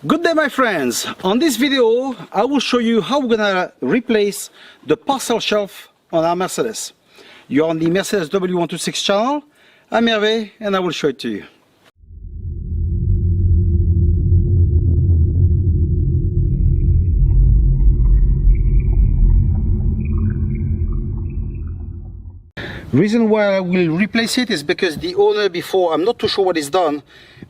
Good day, my friends. On this video I will show you how we're gonna replace the parcel shelf on our Mercedes. You're on the Mercedes W126 channel. I'm Hervé and I will show it to you. Reason why I will replace it is because the owner before, I'm not too sure what he's done,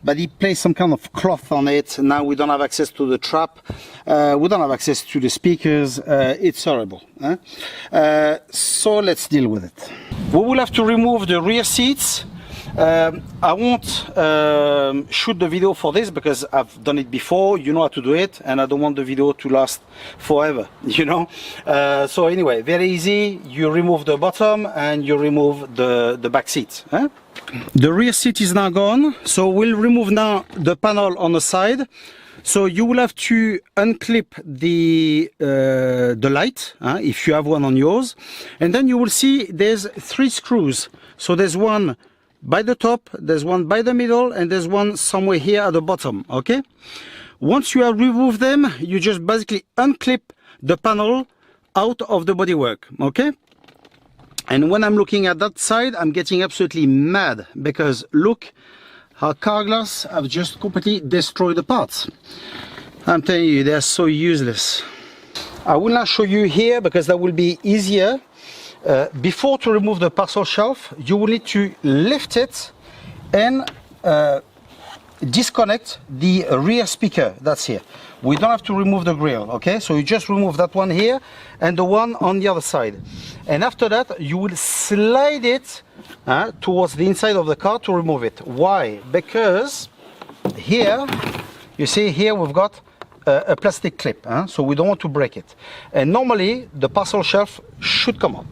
but he placed some kind of cloth on it. Now we don't have access to the trap, we don't have access to the speakers. It's horrible. So let's deal with it. We will have to remove the rear seats. I won't shoot the video for this because I've done it before, you know how to do it, and I don't want the video to last forever, you know. So anyway, very easy. You remove the bottom and you remove the back seat. The rear seat is now gone, so we'll remove now the panel on the side. So you will have to unclip the light, if you have one on yours, and then you will see there's 3 screws. So there's one by the top, there's one by the middle, and there's one somewhere here at the bottom. Okay, once you have removed them, you just basically unclip the panel out of the bodywork. Okay, and when I'm looking at that side, I'm getting absolutely mad because look how Carglass have just completely destroyed the parts. I'm telling you, they're so useless. I will not show you here because that will be easier. Before to remove the parcel shelf, you will need to lift it and disconnect the rear speaker that's here. We don't have to remove the grill, okay? So you just remove that one here and the one on the other side. And after that, you will slide it towards the inside of the car to remove it. Why? Because here, you see here we've got a plastic clip, so we don't want to break it. And normally, the parcel shelf should come on.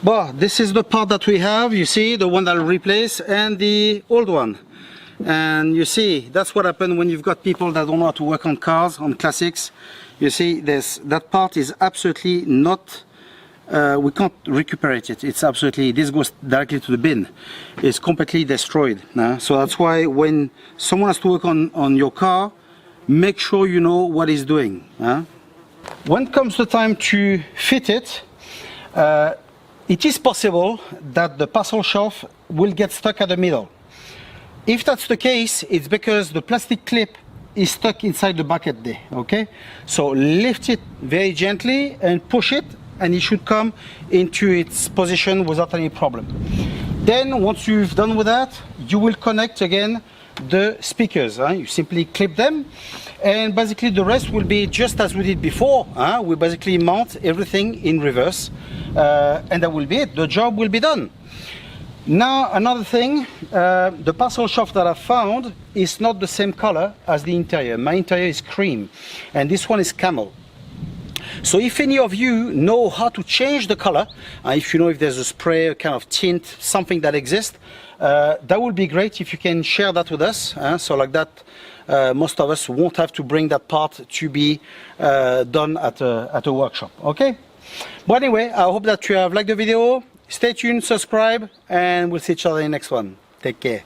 Well, this is the part that we have, you see, the one that I'll replace and the old one. And you see, that's what happened when you've got people that don't know how to work on cars, on classics. You see, that part is absolutely not, we can't recuperate it. It's absolutely, this goes directly to the bin. It's completely destroyed. So that's why when someone has to work on your car, make sure you know what he's doing. When it comes the time to fit it, it is possible that the parcel shelf will get stuck at the middle. If that's the case, it's because the plastic clip is stuck inside the bucket there, okay? So lift it very gently and push it, and it should come into its position without any problem. Then once you've done with that, you will connect again the speakers. You simply clip them, and basically the rest will be just as we did before. We basically mount everything in reverse, and that will be it. The job will be done. Now another thing, the parcel shelf that I found is not the same color as the interior. My interior is cream and this one is camel. So if any of you know how to change the color, if you know if there's a spray, a kind of tint, something that exists, that would be great if you can share that with us. So like that, most of us won't have to bring that part to be done at a workshop. Okay? But anyway, I hope that you have liked the video. Stay tuned, subscribe, and we'll see each other in the next one. Take care.